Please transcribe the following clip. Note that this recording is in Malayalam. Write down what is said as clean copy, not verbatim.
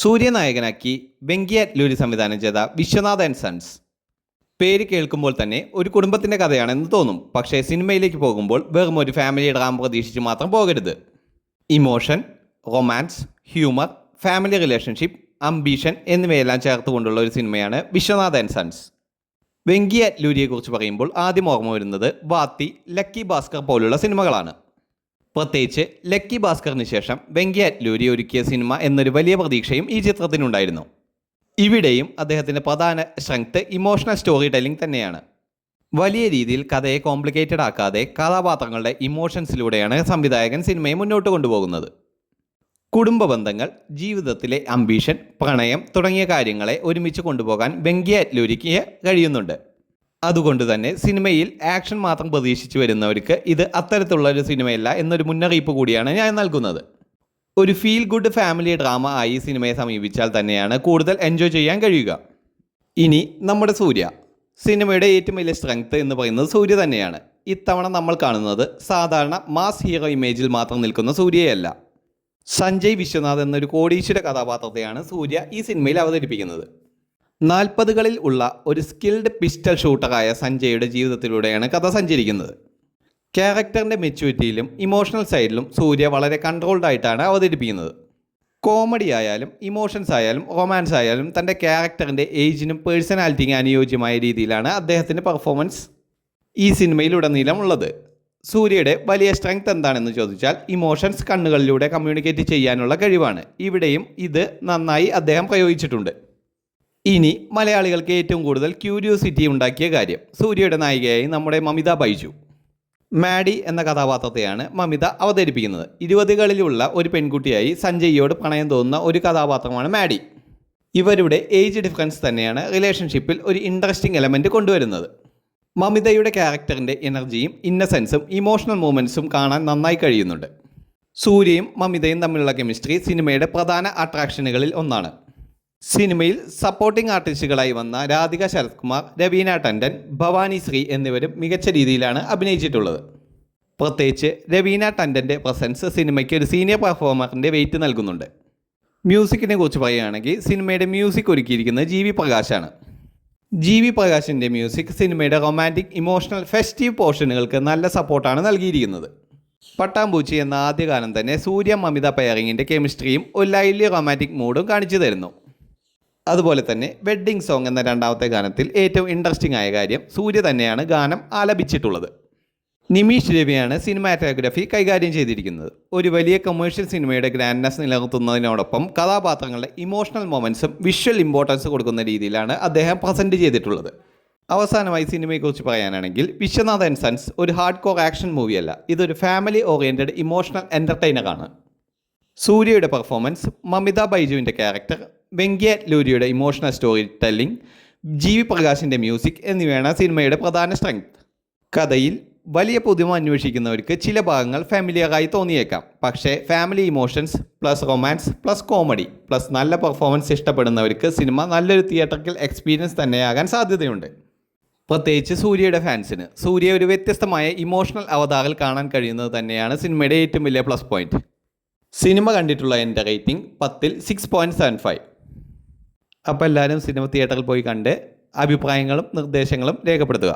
സൂര്യനായകനാക്കി വെങ്കി അറ്റ്ലൂരി സംവിധാനം ചെയ്ത വിശ്വനാഥ് ആൻഡ് സൺസ്. പേര് കേൾക്കുമ്പോൾ തന്നെ ഒരു കുടുംബത്തിൻ്റെ കഥയാണെന്ന് തോന്നും. പക്ഷേ സിനിമയിലേക്ക് പോകുമ്പോൾ വെറും ഒരു ഫാമിലി ഡ്രാമ പ്രതീക്ഷിച്ച് മാത്രം പോകരുത്. Emotion, romance, humour, family relationship, ambition എന്നിവയെല്ലാം ചേർത്തുകൊണ്ടുള്ള ഒരു സിനിമയാണ് വിശ്വനാഥ് ആൻഡ് സൺസ്. വെങ്കി അറ്റ്ലൂരിയെക്കുറിച്ച് പറയുമ്പോൾ ആദ്യം ഓർമ്മ വരുന്നത് വാത്തി, ലക്കി ഭാസ്കർ പോലുള്ള സിനിമകളാണ്. പ്രത്യേകിച്ച് ലക്കി ഭാസ്കറിന് ശേഷം വെങ്കി അറ്റ്ലൂരി ഒരുക്കിയ സിനിമ എന്നൊരു വലിയ പ്രതീക്ഷയും ഈ ചിത്രത്തിനുണ്ടായിരുന്നു. ഇവിടെയും അദ്ദേഹത്തിൻ്റെ പ്രധാന സ്ട്രെങ്ത് ഇമോഷണൽ സ്റ്റോറി ടെല്ലിംഗ് തന്നെയാണ്. വലിയ രീതിയിൽ കഥയെ കോംപ്ലിക്കേറ്റഡ് ആക്കാതെ കഥാപാത്രങ്ങളുടെ ഇമോഷൻസിലൂടെയാണ് സംവിധായകൻ സിനിമയെ മുന്നോട്ട് കൊണ്ടുപോകുന്നത്. കുടുംബ ബന്ധങ്ങൾ, ജീവിതത്തിലെ അംബീഷൻ, പ്രണയം തുടങ്ങിയ കാര്യങ്ങളെ ഒരുമിച്ച് കൊണ്ടുപോകാൻ വെങ്കി അറ്റ്ലൂരിക്ക് കഴിയുന്നുണ്ട്. അതുകൊണ്ട് തന്നെ സിനിമയിൽ ആക്ഷൻ മാത്രം പ്രതീക്ഷിച്ചു വരുന്നവർക്ക് ഇത് അത്തരത്തിലുള്ള ഒരു സിനിമയല്ല എന്നൊരു മുന്നറിയിപ്പ് കൂടിയാണ് ഞാൻ നൽകുന്നത്. ഒരു ഫീൽ ഗുഡ് ഫാമിലി ഡ്രാമ ആയി സിനിമയെ സമീപിച്ചാൽ തന്നെയാണ് കൂടുതൽ എൻജോയ് ചെയ്യാൻ കഴിയുക. ഇനി നമ്മുടെ സൂര്യ. സിനിമയുടെ ഏറ്റവും വലിയ സ്ട്രെങ്ത് എന്ന് പറയുന്നത് സൂര്യ തന്നെയാണ്. ഇത്തവണ നമ്മൾ കാണുന്നത് സാധാരണ മാസ് ഹീറോ ഇമേജിൽ മാത്രം നിൽക്കുന്ന സൂര്യയല്ല. സഞ്ജയ് വിശ്വനാഥ് എന്നൊരു കോടീശ്വര കഥാപാത്രത്തെയാണ് സൂര്യ ഈ സിനിമയിൽ അവതരിപ്പിക്കുന്നത്. 40കളിൽ ഉള്ള ഒരു സ്കിൽഡ് പിസ്റ്റൾ ഷൂട്ടറായ സഞ്ജയുടെ ജീവിതത്തിലൂടെയാണ് കഥ സഞ്ചരിക്കുന്നത്. ക്യാരക്ടറിൻ്റെ മെച്യൂരിറ്റിയിലും ഇമോഷണൽ സൈഡിലും സൂര്യ വളരെ കൺട്രോൾഡ് ആയിട്ടാണ് അവതരിപ്പിക്കുന്നത്. കോമഡി ആയാലും ഇമോഷൻസ് ആയാലും റൊമാൻസ് ആയാലും തൻ്റെ ക്യാരക്ടറിൻ്റെ ഏജിനും പേഴ്സണാലിറ്റിക്കും അനുയോജ്യമായ രീതിയിലാണ് അദ്ദേഹത്തിൻ്റെ പെർഫോമൻസ് ഈ സിനിമയിലുടനീളം ഉള്ളത്. സൂര്യയുടെ വലിയ സ്ട്രെങ്ത് എന്താണെന്ന് ചോദിച്ചാൽ ഇമോഷൻസ് കണ്ണുകളിലൂടെ കമ്മ്യൂണിക്കേറ്റ് ചെയ്യാനുള്ള കഴിവാണ്. ഇവിടെയും ഇത് നന്നായി അദ്ദേഹം പ്രയോഗിച്ചിട്ടുണ്ട്. ഇനി മലയാളികൾക്ക് ഏറ്റവും കൂടുതൽ ക്യൂരിയോസിറ്റി ഉണ്ടാക്കിയ കാര്യം, സൂര്യയുടെ നായികയായി നമ്മുടെ മമിത ബൈജു. മാഡി എന്ന കഥാപാത്രത്തെയാണ് മമിത അവതരിപ്പിക്കുന്നത്. 20കളിലുള്ള ഒരു പെൺകുട്ടിയായി സഞ്ജയിയോട് പ്രണയം തോന്നുന്ന ഒരു കഥാപാത്രമാണ് മാഡി. ഇവരുടെ ഏജ് ഡിഫറൻസ് തന്നെയാണ് റിലേഷൻഷിപ്പിൽ ഒരു ഇൻട്രസ്റ്റിംഗ് എലമെൻറ്റ് കൊണ്ടുവരുന്നത്. മമിതയുടെ ക്യാരക്ടറിൻ്റെ എനർജിയും ഇന്നസെൻസും ഇമോഷണൽ മൂമെൻറ്റ്സും കാണാൻ നന്നായി കഴിയുന്നുണ്ട്. സൂര്യയും മമിതയും തമ്മിലുള്ള കെമിസ്ട്രി സിനിമയുടെ പ്രധാന അട്രാക്ഷനുകളിൽ ഒന്നാണ്. സിനിമയിൽ സപ്പോർട്ടിംഗ് ആർട്ടിസ്റ്റുകളായി വന്ന രാധിക ശരത് കുമാർ, രവീന ടണ്ടൻ, ഭവാനി ശ്രീ എന്നിവരും മികച്ച രീതിയിലാണ് അഭിനയിച്ചിട്ടുള്ളത്. പ്രത്യേകിച്ച് രവീന ടണ്ടൻ്റെ പ്രസൻസ് സിനിമയ്ക്ക് ഒരു സീനിയർ പെർഫോമറിൻ്റെ വെയിറ്റ് നൽകുന്നുണ്ട്. മ്യൂസിക്കിനെ കുറിച്ച് പറയുകയാണെങ്കിൽ സിനിമയുടെ മ്യൂസിക് ഒരുക്കിയിരിക്കുന്നത് ജി വി പ്രകാശാണ്. ജി വി പ്രകാശിൻ്റെ മ്യൂസിക് സിനിമയുടെ റൊമാൻറ്റിക്, ഇമോഷണൽ, ഫെസ്റ്റീവ് പോർഷനുകൾക്ക് നല്ല സപ്പോർട്ടാണ് നൽകിയിരിക്കുന്നത്. പട്ടാമ്പൂച്ചി എന്ന ആദ്യകാലം തന്നെ സൂര്യ മമിത പെയറിങ്ങിൻ്റെ കെമിസ്ട്രിയും ഒരു ലൈവ്ലി റൊമാൻറ്റിക് മൂഡും കാണിച്ചു തരുന്നു. അതുപോലെ തന്നെ വെഡ്ഡിംഗ് സോങ് എന്ന രണ്ടാമത്തെ ഗാനത്തിൽ ഏറ്റവും ഇൻട്രസ്റ്റിംഗ് ആയ കാര്യം സൂര്യ തന്നെയാണ് ഗാനം ആലപിച്ചിട്ടുള്ളത്. നിമീഷ് രവിയാണ് സിനിമാറ്റോഗ്രാഫി കൈകാര്യം ചെയ്തിരിക്കുന്നത്. ഒരു വലിയ കൊമേഴ്ഷ്യൽ സിനിമയുടെ ഗ്രാൻഡ്നെസ് നിലനിർത്തുന്നതിനോടൊപ്പം കഥാപാത്രങ്ങളുടെ ഇമോഷണൽ മൊമെൻറ്റ്സും വിഷ്വൽ ഇമ്പോർട്ടൻസ് കൊടുക്കുന്ന രീതിയിലാണ് അദ്ദേഹം പ്രസൻറ്റ് ചെയ്തിട്ടുള്ളത്. അവസാനമായി സിനിമയെക്കുറിച്ച് പറയാനാണെങ്കിൽ വിശ്വനാഥ് ആൻഡ് സൺസ് ഒരു ഹാർഡ് കോർ ആക്ഷൻ മൂവിയല്ല, ഇതൊരു ഫാമിലി ഓറിയൻറ്റഡ് ഇമോഷണൽ എൻ്റർടൈനറാണ്. സൂര്യയുടെ പെർഫോമൻസ്, മമിത ബൈജുവിൻ്റെ ക്യാരക്ടർ, വെങ്കി അറ്റ്ലൂരിയുടെ emotional storytelling, G V പ്രകാശിൻ്റെ മ്യൂസിക് എന്നിവയാണ് സിനിമയുടെ പ്രധാന സ്ട്രെങ്ത്. കഥയിൽ വലിയ പുതുമ അന്വേഷിക്കുന്നവർക്ക് ചില ഭാഗങ്ങൾ ഫാമിലിയറായി തോന്നിയേക്കാം. പക്ഷേ family emotions plus romance plus comedy plus നല്ല പെർഫോമൻസ് ഇഷ്ടപ്പെടുന്നവർക്ക് സിനിമ നല്ലൊരു തിയേറ്ററിക്കൽ എക്സ്പീരിയൻസ് തന്നെയാകാൻ സാധ്യതയുണ്ട്. പ്രത്യേകിച്ച് സൂര്യയുടെ ഫാൻസിന് സൂര്യ ഒരു വ്യത്യസ്തമായ ഇമോഷണൽ അവതാറിൽ കാണാൻ കഴിയുന്നത് തന്നെയാണ് സിനിമയുടെ ഏറ്റവും വലിയ പ്ലസ് പോയിൻറ്റ്. സിനിമ കണ്ടിട്ടുള്ള എൻ്റെ റേറ്റിംഗ് 10ൽ 6.75. അപ്പോൾ എല്ലാവരും സിനിമ തിയേറ്ററിൽ പോയി കണ്ട് അഭിപ്രായങ്ങളും നിർദ്ദേശങ്ങളും രേഖപ്പെടുത്തുക.